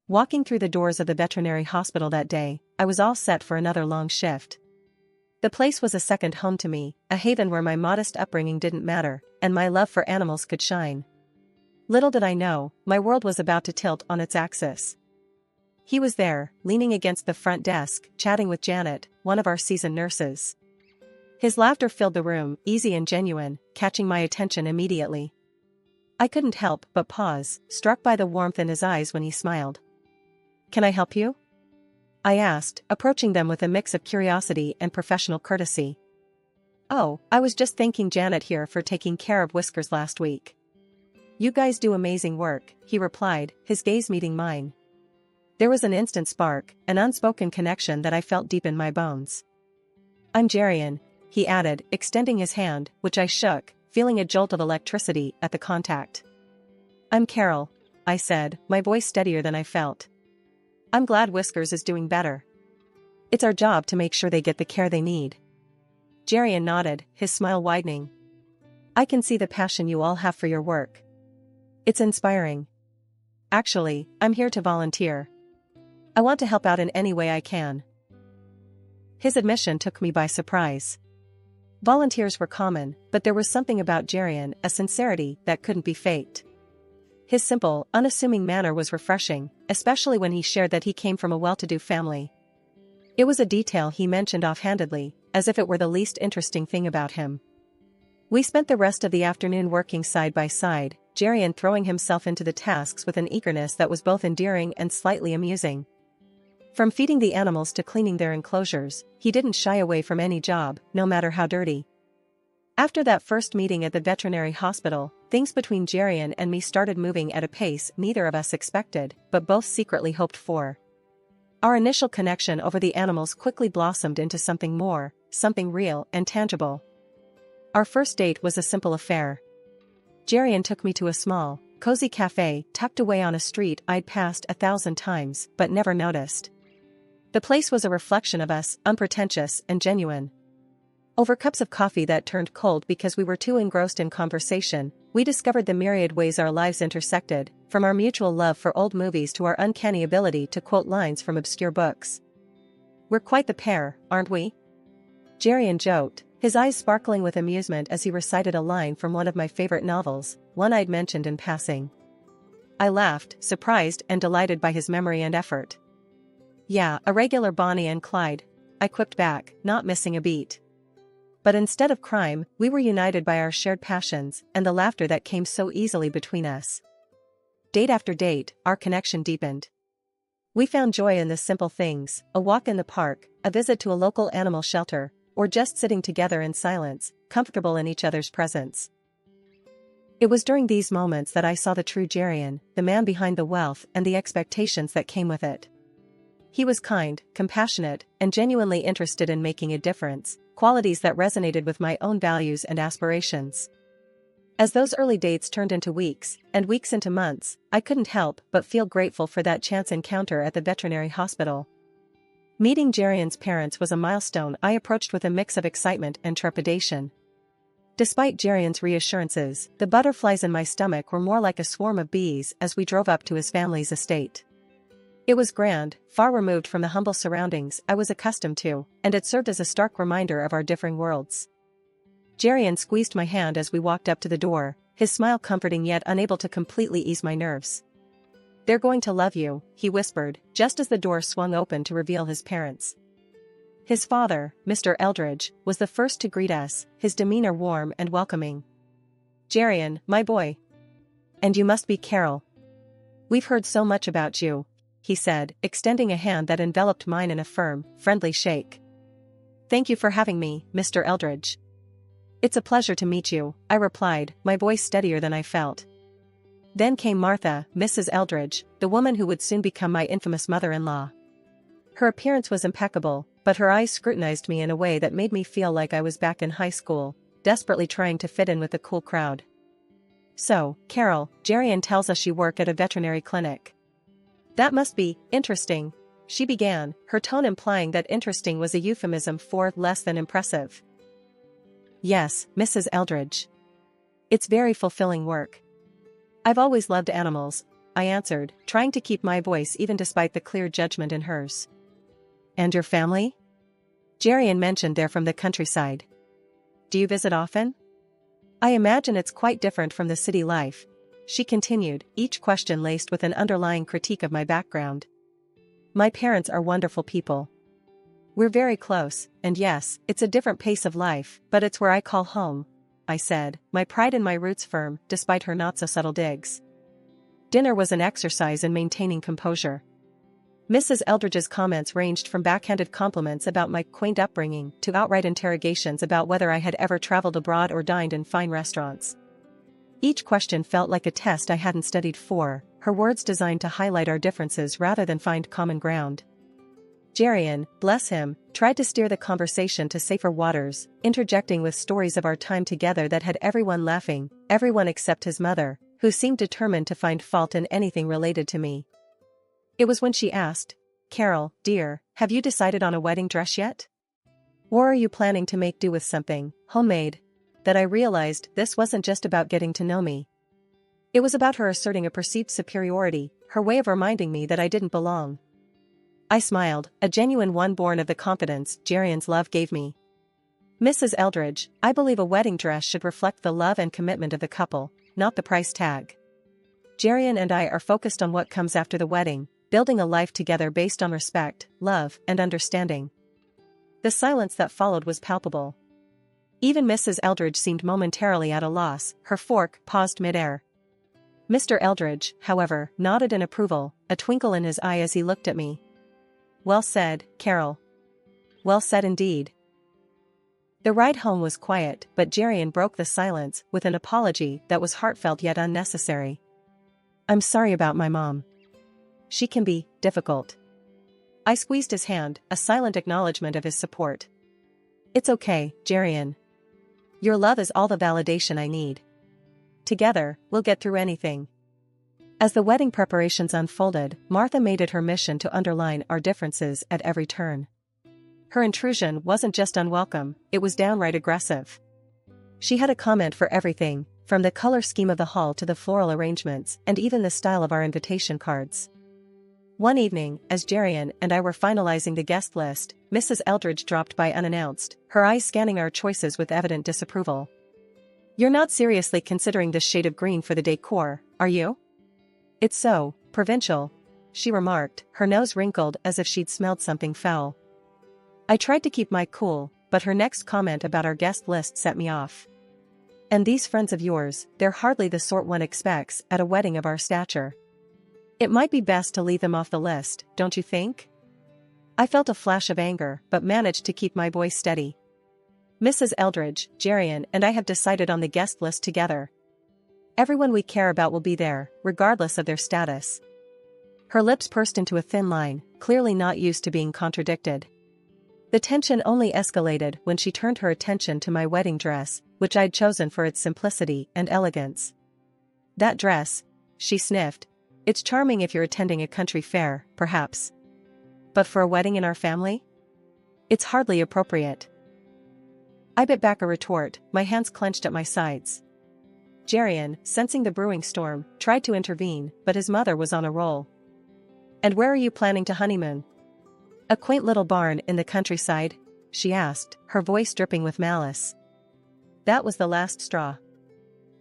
Walking through the doors of the veterinary hospital that day, I was all set for another long shift. The place was a second home to me, a haven where my modest upbringing didn't matter, and my love for animals could shine. Little did I know, my world was about to tilt on its axis. He was there, leaning against the front desk, chatting with Janet, one of our seasoned nurses. His laughter filled the room, easy and genuine, catching my attention immediately. I couldn't help but pause, struck by the warmth in his eyes when he smiled. "Can I help you?" I asked, approaching them with a mix of curiosity and professional courtesy. "Oh, I was just thanking Janet here for taking care of Whiskers last week." "You guys do amazing work," he replied, his gaze meeting mine. There was an instant spark, an unspoken connection that I felt deep in my bones. "I'm Jarian," he added, extending his hand, which I shook, feeling a jolt of electricity at the contact. "I'm Carol," I said, my voice steadier than I felt. "I'm glad Whiskers is doing better. It's our job to make sure they get the care they need." Jarian nodded, his smile widening. "I can see the passion you all have for your work. It's inspiring. Actually, I'm here to volunteer. I want to help out in any way I can." His admission took me by surprise. Volunteers were common, but there was something about Jarian, a sincerity that couldn't be faked. His simple, unassuming manner was refreshing, especially when he shared that he came from a well-to-do family. It was a detail he mentioned offhandedly, as if it were the least interesting thing about him. We spent the rest of the afternoon working side by side, Jarian throwing himself into the tasks with an eagerness that was both endearing and slightly amusing. From feeding the animals to cleaning their enclosures, he didn't shy away from any job, no matter how dirty. After that first meeting at the veterinary hospital, things between Jarian and me started moving at a pace neither of us expected, but both secretly hoped for. Our initial connection over the animals quickly blossomed into something more, something real and tangible. Our first date was a simple affair. Jarian took me to a small, cozy cafe tucked away on a street I'd passed 1,000 times but never noticed. The place was a reflection of us, unpretentious and genuine. Over cups of coffee that turned cold because we were too engrossed in conversation, we discovered the myriad ways our lives intersected, from our mutual love for old movies to our uncanny ability to quote lines from obscure books. "We're quite the pair, aren't we?" Jarian joked, his eyes sparkling with amusement as he recited a line from one of my favorite novels, one I'd mentioned in passing. I laughed, surprised and delighted by his memory and effort. "Yeah, a regular Bonnie and Clyde," I quipped back, not missing a beat. But instead of crime, we were united by our shared passions and the laughter that came so easily between us. Date after date, our connection deepened. We found joy in the simple things, a walk in the park, a visit to a local animal shelter, or just sitting together in silence, comfortable in each other's presence. It was during these moments that I saw the true Jarian, the man behind the wealth and the expectations that came with it. He was kind, compassionate, and genuinely interested in making a difference, qualities that resonated with my own values and aspirations. As those early dates turned into weeks, and weeks into months, I couldn't help but feel grateful for that chance encounter at the veterinary hospital. Meeting Jarian's parents was a milestone I approached with a mix of excitement and trepidation. Despite Jarian's reassurances, the butterflies in my stomach were more like a swarm of bees as we drove up to his family's estate. It was grand, far removed from the humble surroundings I was accustomed to, and it served as a stark reminder of our differing worlds. Jarian squeezed my hand as we walked up to the door, his smile comforting yet unable to completely ease my nerves. "They're going to love you," he whispered, just as the door swung open to reveal his parents. His father, Mr. Eldridge, was the first to greet us, his demeanor warm and welcoming. "Jarian, my boy. And you must be Carol. We've heard so much about you," he said, extending a hand that enveloped mine in a firm, friendly shake. "Thank you for having me, Mr. Eldridge." "It's a pleasure to meet you," I replied, my voice steadier than I felt. Then came Martha, Mrs. Eldridge, the woman who would soon become my infamous mother-in-law. Her appearance was impeccable, but her eyes scrutinized me in a way that made me feel like I was back in high school, desperately trying to fit in with the cool crowd. "So, Carol, Jarian tells us you work at a veterinary clinic. That must be interesting," she began, her tone implying that interesting was a euphemism for less than impressive. "Yes, Mrs. Eldridge. It's very fulfilling work. I've always loved animals," I answered, trying to keep my voice even despite the clear judgment in hers. And your family? Jerian mentioned they're from the countryside. Do you visit often? I imagine it's quite different from the city life, she continued, each question laced with an underlying critique of my background. My parents are wonderful people. We're very close, and yes, it's a different pace of life, but it's where I call home, I said, my pride in my roots firm, despite her not-so-subtle digs. Dinner was an exercise in maintaining composure. Mrs. Eldridge's comments ranged from backhanded compliments about my quaint upbringing to outright interrogations about whether I had ever traveled abroad or dined in fine restaurants. Each question felt like a test I hadn't studied for, her words designed to highlight our differences rather than find common ground. Jerian, bless him, tried to steer the conversation to safer waters, interjecting with stories of our time together that had everyone laughing, everyone except his mother, who seemed determined to find fault in anything related to me. It was when she asked, "Carol, dear, have you decided on a wedding dress yet? Or are you planning to make do with something homemade?" that I realized this wasn't just about getting to know me. It was about her asserting a perceived superiority, her way of reminding me that I didn't belong. I smiled, a genuine one born of the confidence Jerian's love gave me. "Mrs. Eldridge, I believe a wedding dress should reflect the love and commitment of the couple, not the price tag. Jerian and I are focused on what comes after the wedding, building a life together based on respect, love, and understanding." The silence that followed was palpable. Even Mrs. Eldridge seemed momentarily at a loss, her fork paused midair. Mr. Eldridge, however, nodded in approval, a twinkle in his eye as he looked at me. "Well said, Carol. Well said indeed." The ride home was quiet, but Jerian broke the silence with an apology that was heartfelt yet unnecessary. "I'm sorry about my mom. She can be difficult." I squeezed his hand, a silent acknowledgement of his support. "It's okay, Jerian. Your love is all the validation I need. Together, we'll get through anything." As the wedding preparations unfolded, Martha made it her mission to underline our differences at every turn. Her intrusion wasn't just unwelcome, it was downright aggressive. She had a comment for everything, from the color scheme of the hall to the floral arrangements and even the style of our invitation cards. One evening, as Jerian and I were finalizing the guest list, Mrs. Eldridge dropped by unannounced, her eyes scanning our choices with evident disapproval. "You're not seriously considering this shade of green for the decor, are you? It's so provincial," she remarked, her nose wrinkled as if she'd smelled something foul. I tried to keep my cool, but her next comment about our guest list set me off. "And these friends of yours, they're hardly the sort one expects at a wedding of our stature. It might be best to leave them off the list, don't you think?" I felt a flash of anger, but managed to keep my voice steady. "Mrs. Eldridge, Jerian and I have decided on the guest list together. Everyone we care about will be there, regardless of their status." Her lips pursed into a thin line, clearly not used to being contradicted. The tension only escalated when she turned her attention to my wedding dress, which I'd chosen for its simplicity and elegance. "That dress," she sniffed. "It's charming if you're attending a country fair, perhaps. But for a wedding in our family? It's hardly appropriate." I bit back a retort, my hands clenched at my sides. Jerian, sensing the brewing storm, tried to intervene, but his mother was on a roll. "And where are you planning to honeymoon?" "A quaint little barn in the countryside?" she asked, her voice dripping with malice. That was the last straw.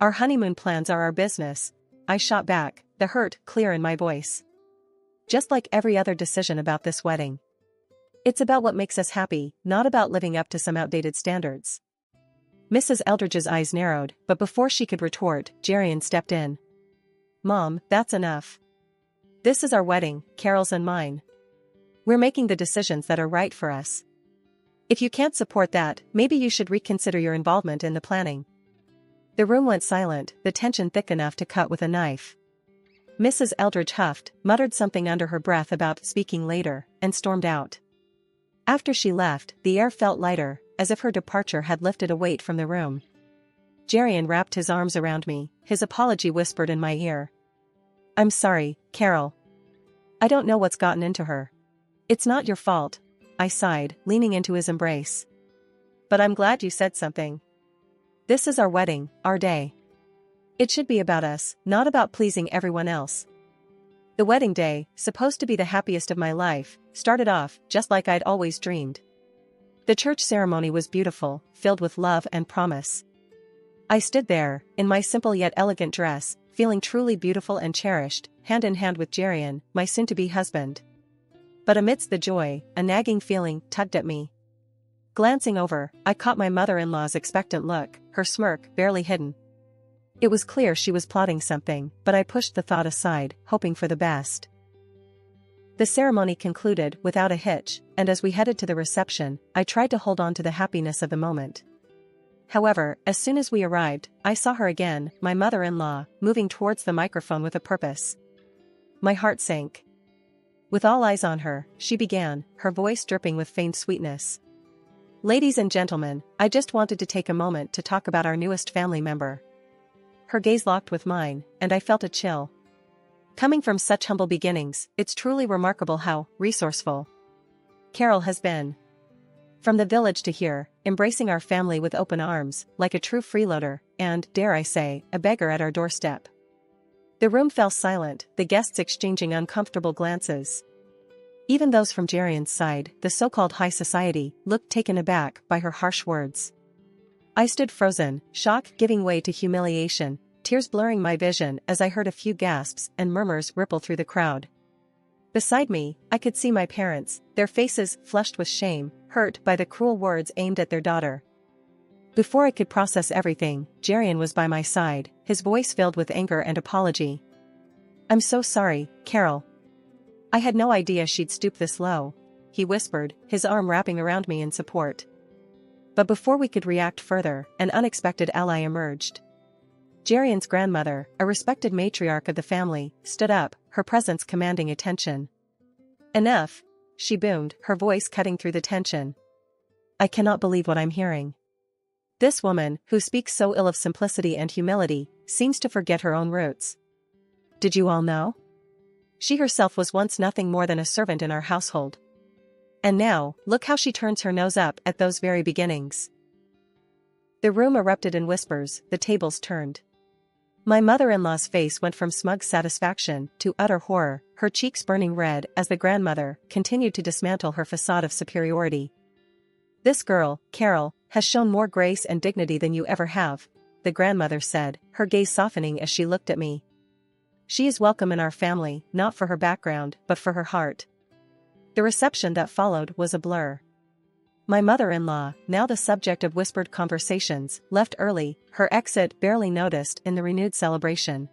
"Our honeymoon plans are our business," I shot back, the hurt clear in my voice. "Just like every other decision about this wedding. It's about what makes us happy, not about living up to some outdated standards." Mrs. Eldridge's eyes narrowed, but before she could retort, Jerian stepped in. "Mom, that's enough. This is our wedding, Carol's and mine. We're making the decisions that are right for us. If you can't support that, maybe you should reconsider your involvement in the planning." The room went silent, the tension thick enough to cut with a knife. Mrs. Eldridge huffed, muttered something under her breath about speaking later, and stormed out. After she left, the air felt lighter, as if her departure had lifted a weight from the room. Jerian wrapped his arms around me, his apology whispered in my ear. "I'm sorry, Carol. I don't know what's gotten into her." "It's not your fault," I sighed, leaning into his embrace. "But I'm glad you said something. This is our wedding, our day. It should be about us, not about pleasing everyone else." The wedding day, supposed to be the happiest of my life, started off just like I'd always dreamed. The church ceremony was beautiful, filled with love and promise. I stood there, in my simple yet elegant dress, feeling truly beautiful and cherished, hand in hand with Jerian, my soon-to-be husband. But amidst the joy, a nagging feeling tugged at me. Glancing over, I caught my mother-in-law's expectant look, her smirk barely hidden. It was clear she was plotting something, but I pushed the thought aside, hoping for the best. The ceremony concluded without a hitch, and as we headed to the reception, I tried to hold on to the happiness of the moment. However, as soon as we arrived, I saw her again, my mother-in-law, moving towards the microphone with a purpose. My heart sank. With all eyes on her, she began, her voice dripping with feigned sweetness. "Ladies and gentlemen, I just wanted to take a moment to talk about our newest family member." Her gaze locked with mine, and I felt a chill. Coming from such humble beginnings, it's truly remarkable how resourceful Carol has been. From the village to here, embracing our family with open arms, like a true freeloader, and, dare I say, a beggar at our doorstep. The room fell silent, the guests exchanging uncomfortable glances. Even those from Jerian's side, the so-called high society, looked taken aback by her harsh words. I stood frozen, shock giving way to humiliation, tears blurring my vision as I heard a few gasps and murmurs ripple through the crowd. Beside me, I could see my parents, their faces flushed with shame, hurt by the cruel words aimed at their daughter. Before I could process everything, Jerian was by my side, his voice filled with anger and apology. "I'm so sorry, Carol. I had no idea she'd stoop this low," he whispered, his arm wrapping around me in support. But before we could react further, an unexpected ally emerged. Jerian's grandmother, a respected matriarch of the family, stood up, her presence commanding attention. "Enough," she boomed, her voice cutting through the tension. "I cannot believe what I'm hearing. This woman, who speaks so ill of simplicity and humility, seems to forget her own roots. Did you all know? She herself was once nothing more than a servant in our household. And now, look how she turns her nose up at those very beginnings." The room erupted in whispers, the tables turned. My mother-in-law's face went from smug satisfaction to utter horror, her cheeks burning red as the grandmother continued to dismantle her facade of superiority. "This girl, Carol, has shown more grace and dignity than you ever have," the grandmother said, her gaze softening as she looked at me. "She is welcome in our family, not for her background, but for her heart." The reception that followed was a blur. My mother-in-law, now the subject of whispered conversations, left early, her exit barely noticed in the renewed celebration.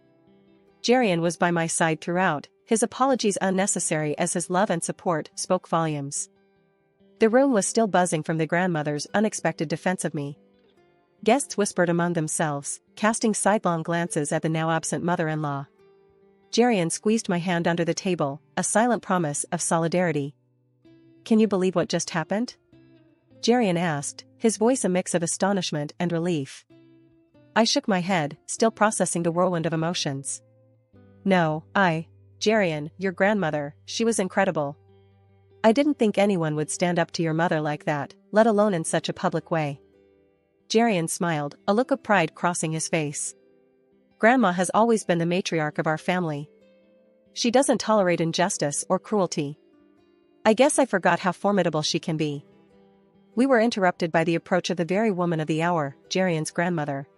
Jerian was by my side throughout, his apologies unnecessary as his love and support spoke volumes. The room was still buzzing from the grandmother's unexpected defense of me. Guests whispered among themselves, casting sidelong glances at the now absent mother-in-law. Jerian squeezed my hand under the table, a silent promise of solidarity. "Can you believe what just happened?" Jerian asked, his voice a mix of astonishment and relief. I shook my head, still processing the whirlwind of emotions. "No, Jerian, your grandmother, she was incredible. I didn't think anyone would stand up to your mother like that, let alone in such a public way." Jerian smiled, a look of pride crossing his face. "Grandma has always been the matriarch of our family. She doesn't tolerate injustice or cruelty. I guess I forgot how formidable she can be." We were interrupted by the approach of the very woman of the hour, Jerian's grandmother.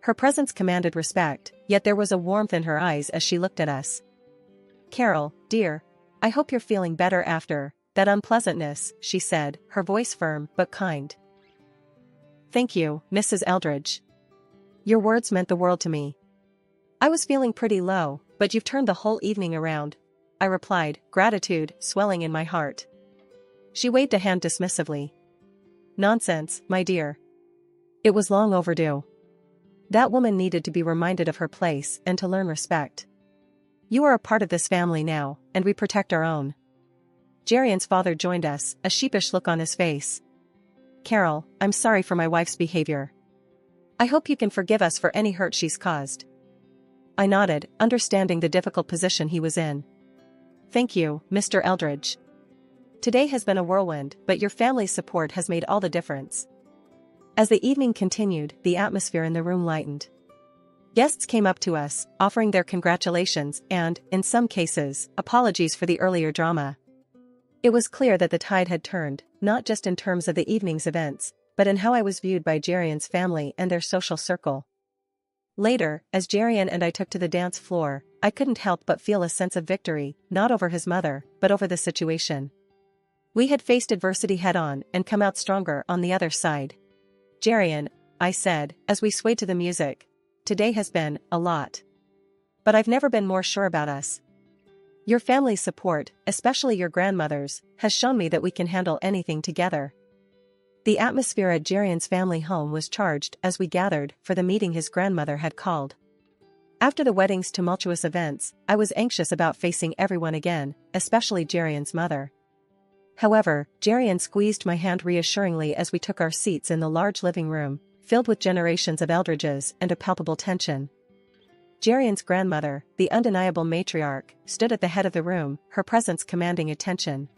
Her presence commanded respect, yet there was a warmth in her eyes as she looked at us. "Carol, dear, I hope you're feeling better after that unpleasantness," she said, her voice firm but kind. "Thank you, Mrs. Eldridge. Your words meant the world to me. I was feeling pretty low, but you've turned the whole evening around," I replied, gratitude swelling in my heart. She waved a hand dismissively. "Nonsense, my dear. It was long overdue. That woman needed to be reminded of her place and to learn respect. You are a part of this family now, and we protect our own." Jerian's father joined us, a sheepish look on his face. "Carol, I'm sorry for my wife's behavior. I hope you can forgive us for any hurt she's caused." I nodded, understanding the difficult position he was in. "Thank you, Mr. Eldridge. Today has been a whirlwind, but your family's support has made all the difference." As the evening continued, the atmosphere in the room lightened. Guests came up to us, offering their congratulations and, in some cases, apologies for the earlier drama. It was clear that the tide had turned, not just in terms of the evening's events, but in how I was viewed by Jerian's family and their social circle. Later, as Jerian and I took to the dance floor, I couldn't help but feel a sense of victory, not over his mother, but over the situation. We had faced adversity head-on and come out stronger on the other side. Jerian, I said, as we swayed to the music, today has been a lot. But I've never been more sure about us. Your family's support, especially your grandmother's, has shown me that we can handle anything together. The atmosphere at Jerian's family home was charged as we gathered for the meeting his grandmother had called. After the wedding's tumultuous events, I was anxious about facing everyone again, especially Jerian's mother. However, Jerian squeezed my hand reassuringly as we took our seats in the large living room, filled with generations of Eldridges and a palpable tension. Jerian's grandmother, the undeniable matriarch, stood at the head of the room, her presence commanding attention.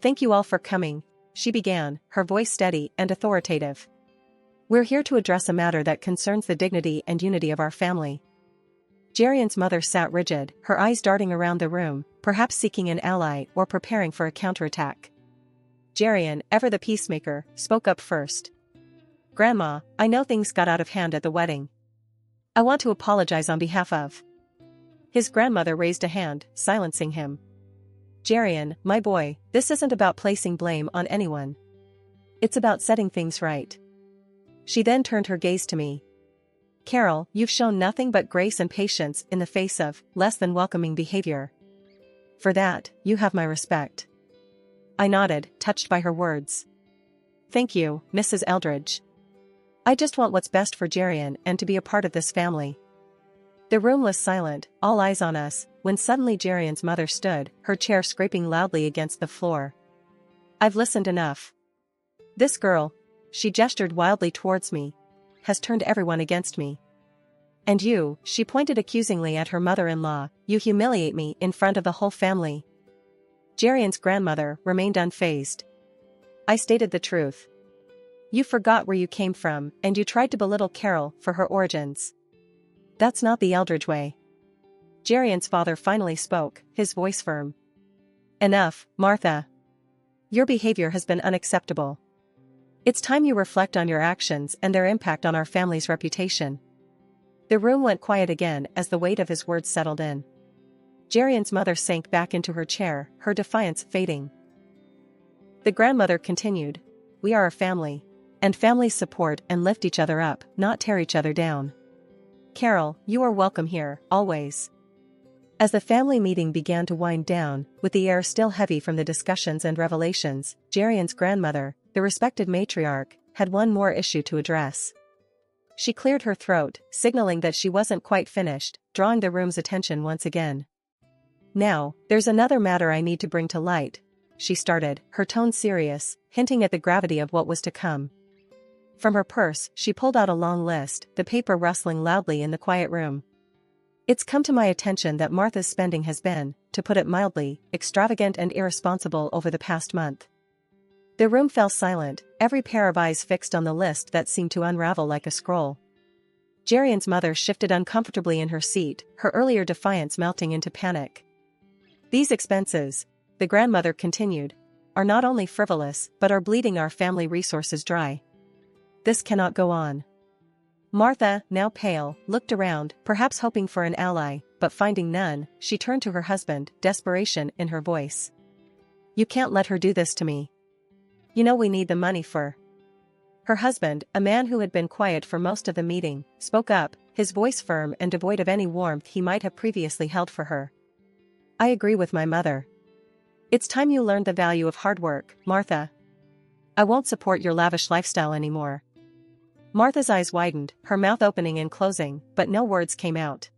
"Thank you all for coming," she began, her voice steady and authoritative. "We're here to address a matter that concerns the dignity and unity of our family." Jerian's mother sat rigid, her eyes darting around the room, perhaps seeking an ally or preparing for a counterattack. Jerian, ever the peacemaker, spoke up first. "Grandma, I know things got out of hand at the wedding. I want to apologize on behalf of..." His grandmother raised a hand, silencing him. "Jerian, my boy, this isn't about placing blame on anyone. It's about setting things right." She then turned her gaze to me. "Carol, you've shown nothing but grace and patience in the face of less than welcoming behavior. For that, you have my respect." I nodded, touched by her words. "Thank you, Mrs. Eldridge. I just want what's best for Jerian and to be a part of this family." The room was silent, all eyes on us, when suddenly Jerian's mother stood, her chair scraping loudly against the floor. "I've listened enough. This girl," she gestured wildly towards me, "has turned everyone against me. And you," she pointed accusingly at her mother-in-law, "you humiliate me in front of the whole family." Jerian's grandmother remained unfazed. "I stated the truth. You forgot where you came from and you tried to belittle Carol for her origins. That's not the Eldridge way." Jerian's father finally spoke, his voice firm. "Enough, Martha. Your behavior has been unacceptable. It's time you reflect on your actions and their impact on our family's reputation." The room went quiet again as the weight of his words settled in. Jerian's mother sank back into her chair, her defiance fading. The grandmother continued, "We are a family. And families support and lift each other up, not tear each other down. Carol, you are welcome here, always." As the family meeting began to wind down, with the air still heavy from the discussions and revelations, Jerian's grandmother, the respected matriarch, had one more issue to address. She cleared her throat, signaling that she wasn't quite finished, drawing the room's attention once again. "Now, there's another matter I need to bring to light," she started, her tone serious, hinting at the gravity of what was to come. From her purse, she pulled out a long list, the paper rustling loudly in the quiet room. "It's come to my attention that Martha's spending has been, to put it mildly, extravagant and irresponsible over the past month." The room fell silent, every pair of eyes fixed on the list that seemed to unravel like a scroll. Jerian's mother shifted uncomfortably in her seat, her earlier defiance melting into panic. "These expenses," the grandmother continued, "are not only frivolous but are bleeding our family resources dry. This cannot go on." Martha, now pale, looked around, perhaps hoping for an ally, but finding none, she turned to her husband, desperation in her voice. "You can't let her do this to me. You know we need the money for..." Her husband, a man who had been quiet for most of the meeting, spoke up, his voice firm and devoid of any warmth he might have previously held for her. "I agree with my mother. It's time you learned the value of hard work, Martha. I won't support your lavish lifestyle anymore." Martha's eyes widened, her mouth opening and closing, but no words came out.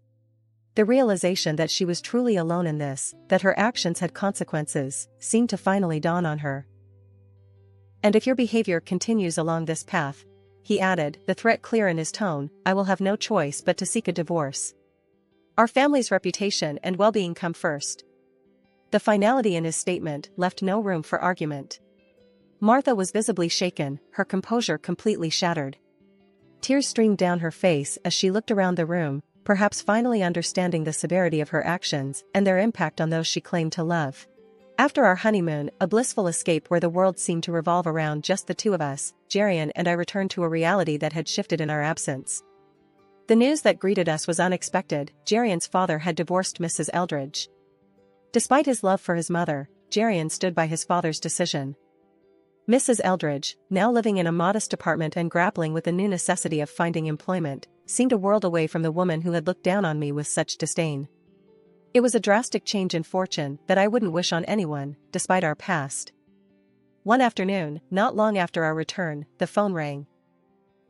The realization that she was truly alone in this, that her actions had consequences, seemed to finally dawn on her. "And if your behavior continues along this path," he added, the threat clear in his tone, "I will have no choice but to seek a divorce. Our family's reputation and well-being come first." The finality in his statement left no room for argument. Martha was visibly shaken, her composure completely shattered. Tears streamed down her face as she looked around the room, perhaps finally understanding the severity of her actions and their impact on those she claimed to love. After our honeymoon, a blissful escape where the world seemed to revolve around just the two of us, Jerian and I returned to a reality that had shifted in our absence. The news that greeted us was unexpected. Jerian's father had divorced Mrs. Eldridge. Despite his love for his mother, Jerian stood by his father's decision. Mrs. Eldridge, now living in a modest apartment and grappling with the new necessity of finding employment, seemed a world away from the woman who had looked down on me with such disdain. It was a drastic change in fortune that I wouldn't wish on anyone, despite our past. One afternoon, not long after our return, the phone rang.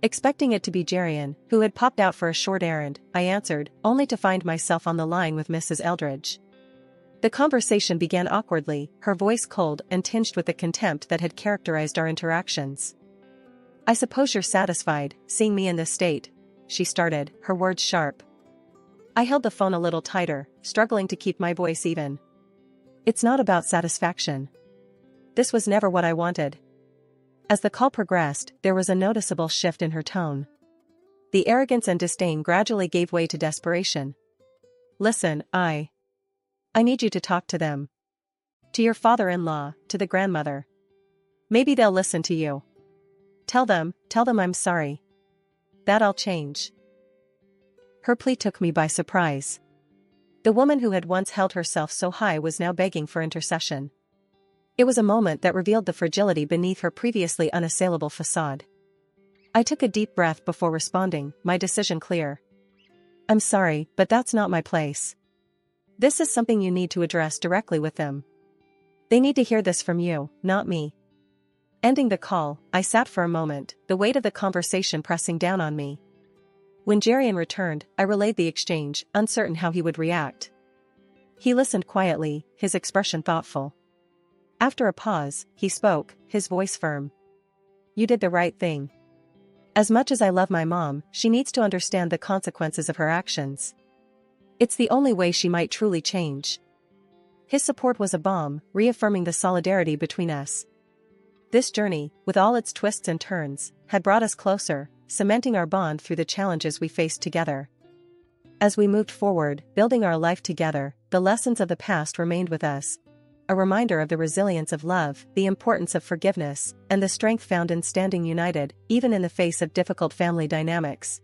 Expecting it to be Jerian, who had popped out for a short errand, I answered, only to find myself on the line with Mrs. Eldridge. The conversation began awkwardly, her voice cold and tinged with the contempt that had characterized our interactions. "I suppose you're satisfied, seeing me in this state," she started, her words sharp. I held the phone a little tighter, struggling to keep my voice even. "It's not about satisfaction. This was never what I wanted." As the call progressed, there was a noticeable shift in her tone. The arrogance and disdain gradually gave way to desperation. "Listen, I need you to talk to them. To your father-in-law, to the grandmother. Maybe they'll listen to you. Tell them I'm sorry. That'll change." Her plea took me by surprise. The woman who had once held herself so high was now begging for intercession. It was a moment that revealed the fragility beneath her previously unassailable facade. I took a deep breath before responding, my decision clear. "I'm sorry, but that's not my place. This is something you need to address directly with them. They need to hear this from you, not me." Ending the call, I sat for a moment, the weight of the conversation pressing down on me. When Jerian returned, I relayed the exchange, uncertain how he would react. He listened quietly, his expression thoughtful. After a pause, he spoke, his voice firm. "You did the right thing. As much as I love my mom, she needs to understand the consequences of her actions. It's the only way she might truly change." His support was a balm, reaffirming the solidarity between us. This journey, with all its twists and turns, had brought us closer, cementing our bond through the challenges we faced together. As we moved forward, building our life together, the lessons of the past remained with us. A reminder of the resilience of love, the importance of forgiveness, and the strength found in standing united, even in the face of difficult family dynamics.